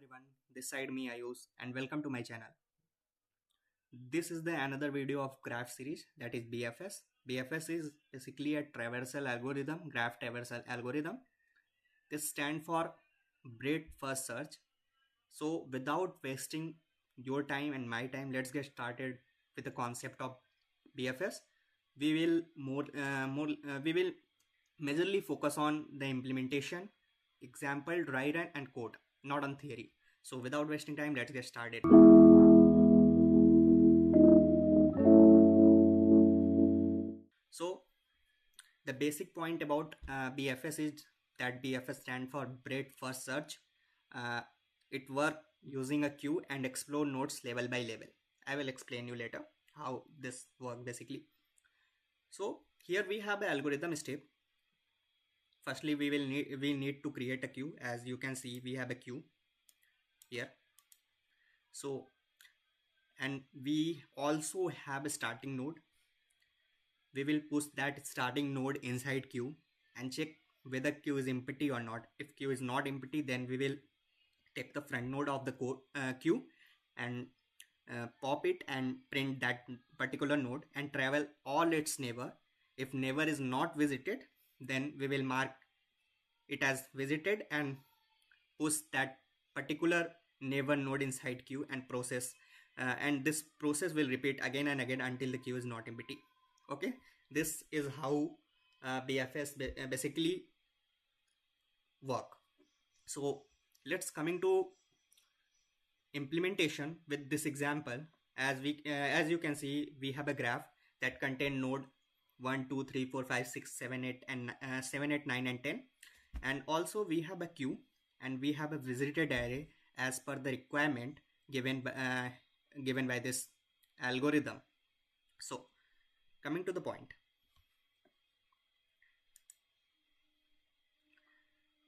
everyone, this side me Ayush and welcome to my channel. This is the another video of graph series, that is BFS. BFS is basically a traversal algorithm, graph traversal algorithm. This stands for breadth first search. So without wasting your time and my time, let's get started with the concept of BFS. We will we will majorly focus on the implementation, example, dry run and code, not on theory. So without wasting time, let's get started. So the basic point about BFS is that BFS stands for breadth first search. It works using a queue and explore nodes level by level. I will explain you later how this works basically. So here we have an algorithm step. Firstly, we need to create a queue. As you can see, we have a queue here. So, and we also have a starting node. We will push that starting node inside queue and check whether queue is empty or not. If queue is not empty, then we will take the front node of the queue and pop it and print that particular node and travel all its neighbor. If neighbor is not visited, then we will mark it as visited and push that particular neighbor node inside queue and process. And this process will repeat again and again until the queue is not empty. Okay, this is how BFS basically work. So let's coming to implementation with this example. As you can see, we have a graph that contain node 1 2 3 4 5 6 7 8 and 7 8 9 and 10, and also we have a queue and we have a visited array as per the requirement given by this algorithm. So coming to the point,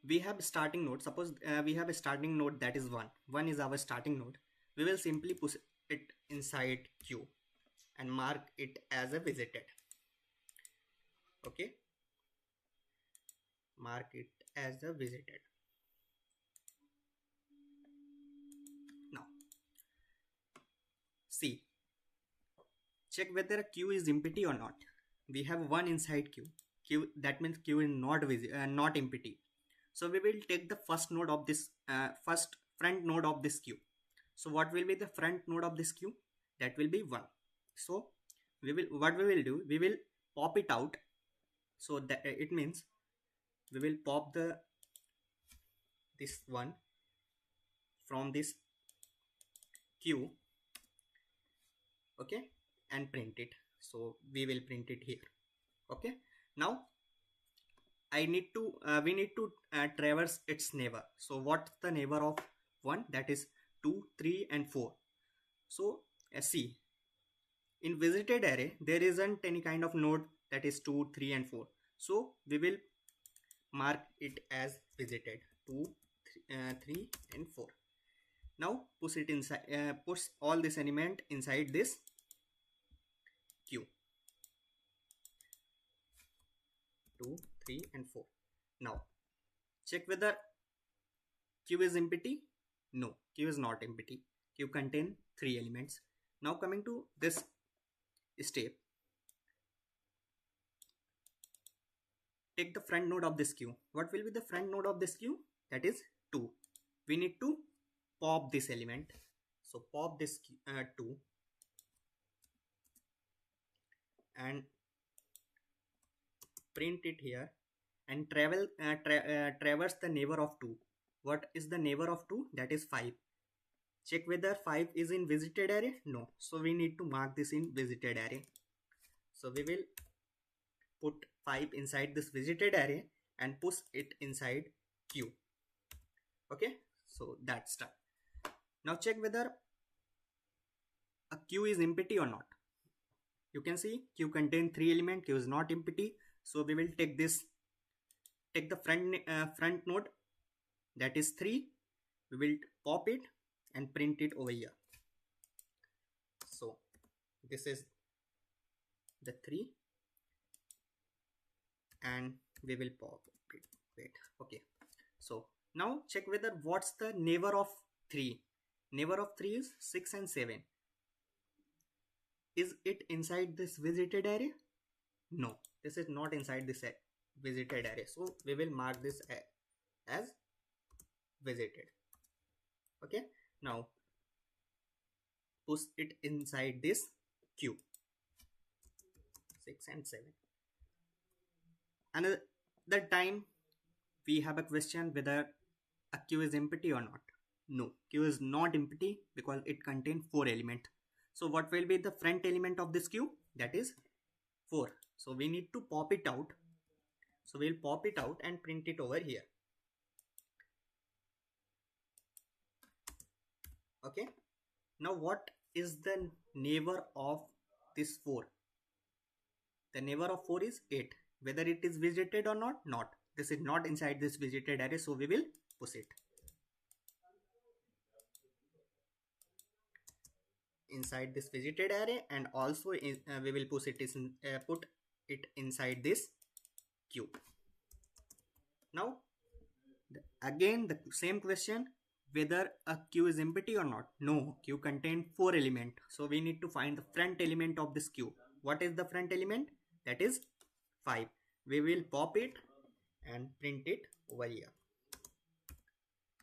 we have starting node. Suppose we have a starting node that is 1 is our starting node. We will simply push it inside queue and mark it as a visited. Okay, mark it as a visited. Now see, check whether a queue is empty or not. We have 1 inside queue, that means queue is not empty. So we will take the first node of this first front node of this queue. So what will be the front node of this queue? That will be 1. So we will pop it out. So that it means we will pop this one from this queue, okay, and print it. So we will print it here. Okay, now we need to traverse its neighbor. So what's the neighbor of 1? That is 2 3 and 4. So see, in visited array there isn't any kind of node that is 2 3 and 4. So we will mark it as visited 2 3 and 4. Now push it inside, push all this element inside this queue, 2 3 and 4. Now check whether queue is empty. No, queue is not empty. Queue contain 3 elements. Now coming to this step, take the front node of this queue. What will be the front node of this queue? That is 2. We need to pop this element. So pop this 2 and print it here and traverse the neighbor of 2. What is the neighbor of 2? That is 5. Check whether 5 is in visited array. No, so we need to mark this in visited array. So we will put 5 inside this visited array and push it inside queue. Okay, so that's done. Now check whether a queue is empty or not. You can see queue contain 3 elements. Queue is not empty. So we will take the front node, that is 3. We will pop it and print it over here. So this is the 3 and we will pop it. Wait, okay. So now check whether what's the neighbor of 3. Neighbor of 3 is 6 and 7. Is it inside this visited array? No, this is not inside this visited array. So we will mark this as visited. Okay, now push it inside this queue. 6 and 7. Another time we have a question whether a queue is empty or not. No, queue is not empty because it contains 4 elements. So what will be the front element of this queue? That is 4. So we need to pop it out. So we'll pop it out and print it over here. Okay. Now what is the neighbor of this 4? The neighbor of 4 is 8. Whether it is visited or not, not. This is not inside this visited array, so we will push it inside this visited array, and also we will put it inside this queue. Now again the same question, whether a queue is empty or not. No, queue contains 4 elements, so we need to find the front element of this queue. What is the front element? That is 5. We will pop it and print it over here.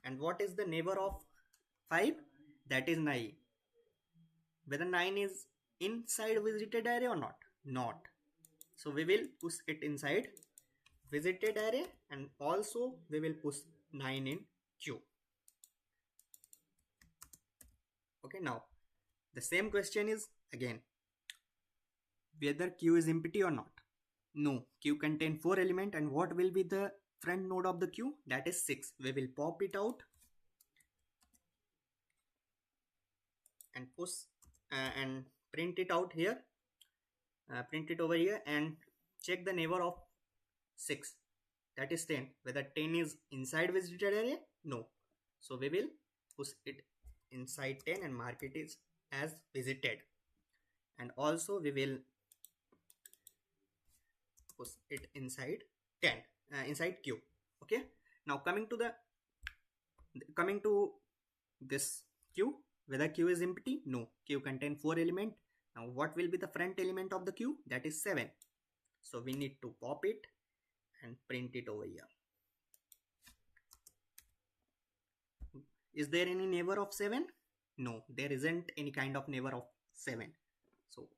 And what is the neighbor of 5? That is 9. Whether 9 is inside visited array or not? Not. So we will push it inside visited array, and also we will push 9 in queue. Okay, now the same question is again, whether queue is empty or not. No, queue contains 4 elements, and what will be the front node of the queue? That is 6. We will pop it out and push and print it out here. Print it over here and check the neighbor of 6. That is 10. Whether 10 is inside visited array? No. So we will push it inside 10 and mark it as visited. And also we will push it inside 10 inside queue. Okay, now coming to this queue, whether queue is empty? No, queue contains 4 elements. Now what will be the front element of the queue? That is 7. So we need to pop it and print it over here. Is there any neighbor of 7? No, there isn't any kind of neighbor of 7. So,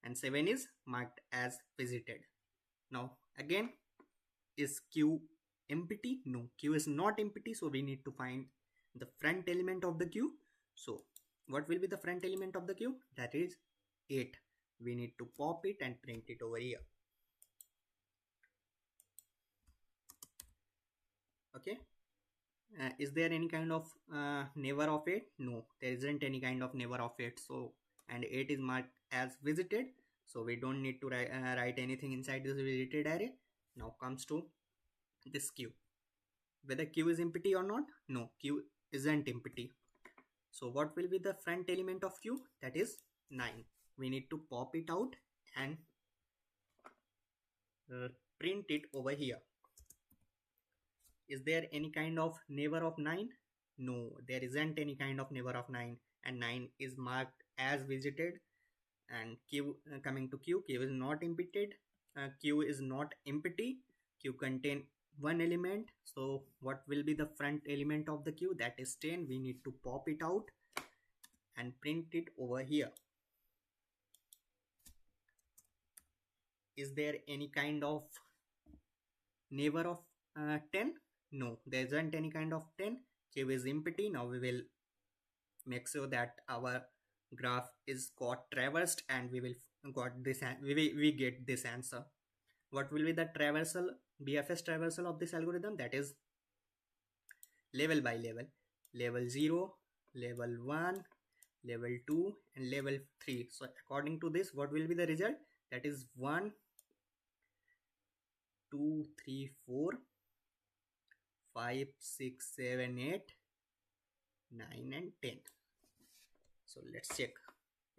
and 7 is marked as visited. Now again, is queue empty? No, queue is not empty, so we need to find the front element of the queue. So what will be the front element of the queue? That is 8. We need to pop it and print it over here. Okay, is there any kind of neighbor of 8? No, there isn't any kind of neighbor of 8. So, and 8 is marked as visited, so we don't need to write anything inside this visited array. Now comes to this queue, whether queue is empty or not. No, queue isn't empty. So what will be the front element of queue? That is 9. We need to pop it out and print it over here. Is there any kind of neighbor of 9? No, there isn't any kind of neighbor of 9, and 9 is marked as visited. And queue, coming to queue is not empty. Queue is not empty. Queue contain 1 element. So what will be the front element of the queue? That is 10. We need to pop it out and print it over here. Is there any kind of neighbor of 10? No, there isn't any kind of 10. Queue is empty. Now we will make sure that our graph is got traversed, and we will got this, we get this answer. What will be the traversal, BFS traversal of this algorithm? That is level by level. Level 0, level 1, level 2, and level 3. So according to this, what will be the result? That is 1, 2, 3, 4, 5, 6, 7, 8, 9, and 10. So let's check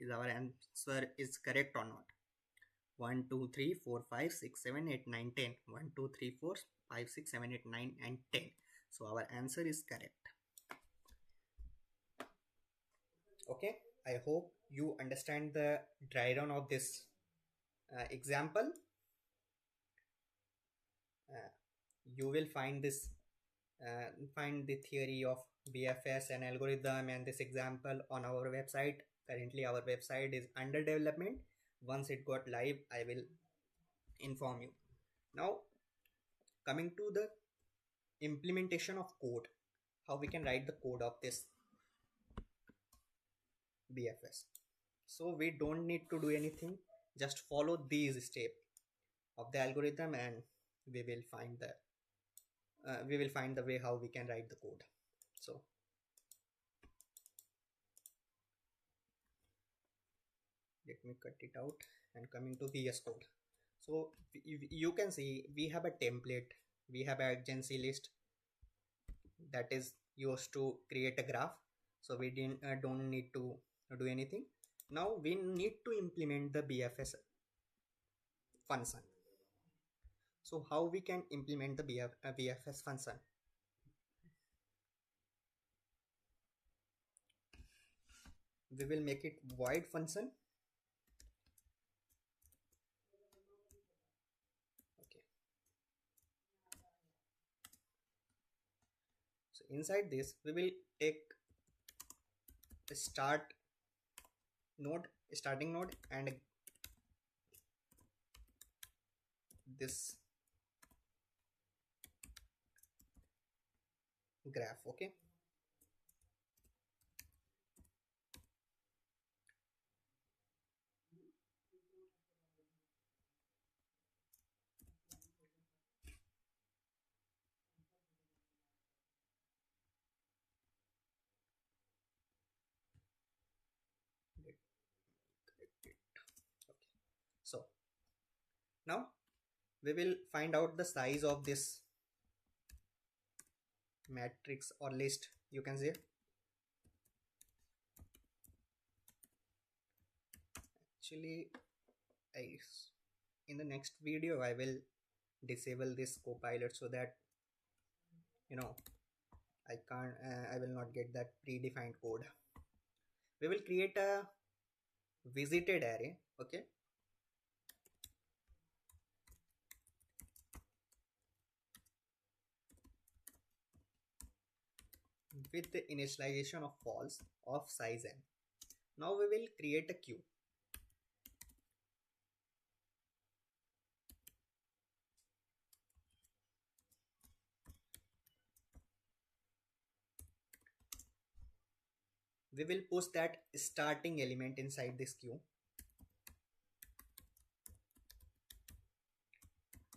is our answer is correct or not. 1, 2, 3, 4, 5, 6, 7, 8, 9, 10. 1, 2, 3, 4, 5, 6, 7, 8, 9, and 10. So our answer is correct. Okay, I hope you understand the dry run of this example. uh, you will find this find the theory of BFS and algorithm and this example on our website. Currently our website is under development. Once it got live, I will inform you. Now coming to the implementation of code, how we can write the code of this BFS. So we don't need to do anything, just follow these steps of the algorithm and we will find the way how we can write the code. So let me cut it out and coming to VS Code. So you can see we have a template, we have a agency list that is used to create a graph. So we didn't don't need to do anything. Now we need to implement the BFS function. So how we can implement the BFS function? We will make it void function. Okay. So inside this, we will take a starting node, and this graph. Okay. Okay. So now we will find out the size of this matrix or list. You can say actually, I in the next video I will disable this copilot so that you know I will not get that predefined code. We will create a visited array. Okay. With the initialization of false of size n. Now we will create a queue. We will push that starting element inside this queue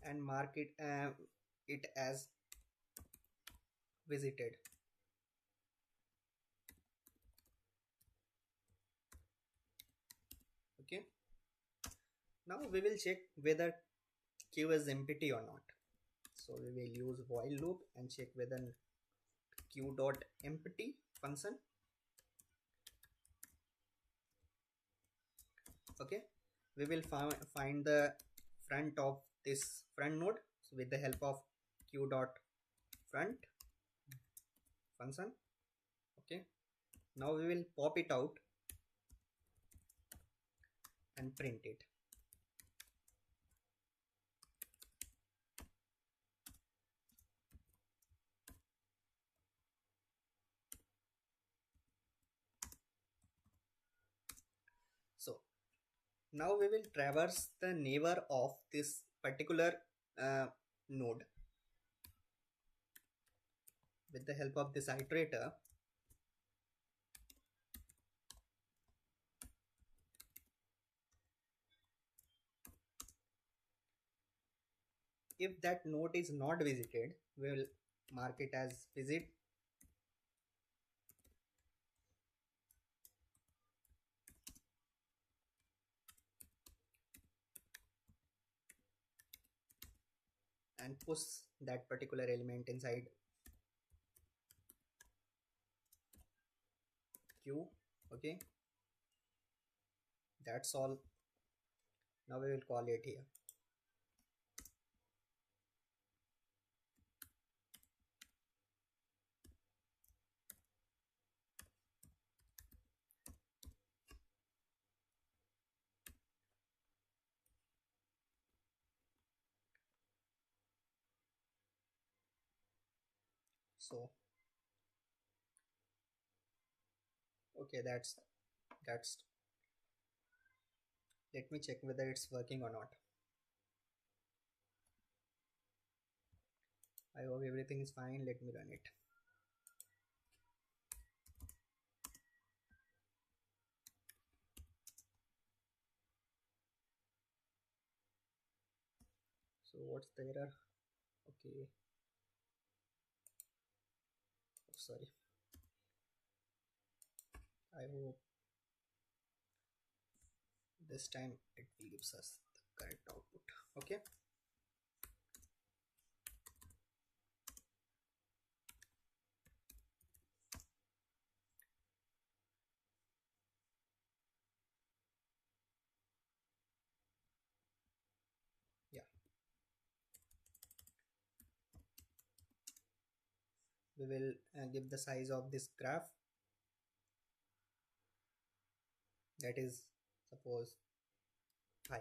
and mark it as visited. Okay. Now we will check whether queue is empty or not. So we will use while loop and check whether queue dot empty function. Okay. We will find the front of this front node, so with the help of queue dot front function. Okay. Now we will pop it out and print it. So now we will traverse the neighbor of this particular uh, node with the help of this iterator. If that node is not visited, we will mark it as visit. And push that particular element inside queue. Okay, that's all. Now we will call it here. So okay, that's let me check whether it's working or not. I hope everything is fine. Let me run it. So what's the error? Okay, oh, sorry. I hope this time it will gives us the correct output. Okay, yeah, we will give the size of this graph, that is suppose 5.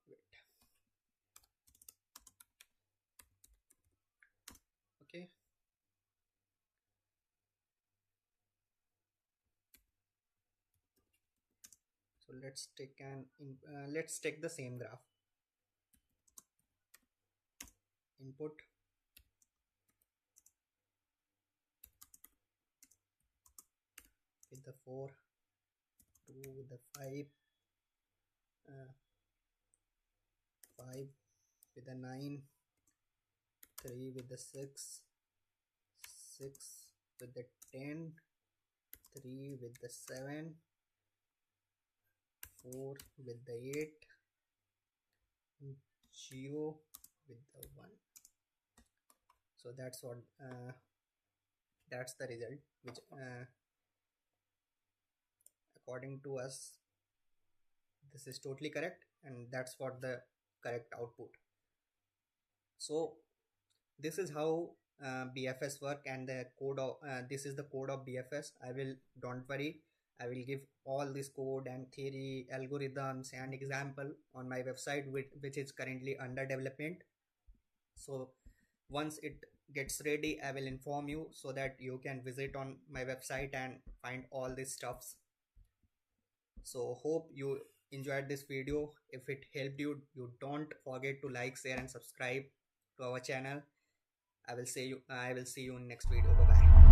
Wait. Okay, so let's take the same graph. Input with the 4, 2 with the 5, 5 with the 9, 3 with the 6, 6 with the 10, 3 with the 7, 4 with the 8, 0 with the 1. So that's what that's the result, which according to us this is totally correct, and that's what the correct output. So this is how BFS work, and the code of this is the code of BFS. Don't worry, I will give all this code and theory, algorithms and example on my website, which is currently under development. So once it gets ready, I will inform you so that you can visit on my website and find all these stuffs. So hope you enjoyed this video. If it helped you, you don't forget to like, share and subscribe to our channel. I will see you in next video. Bye bye.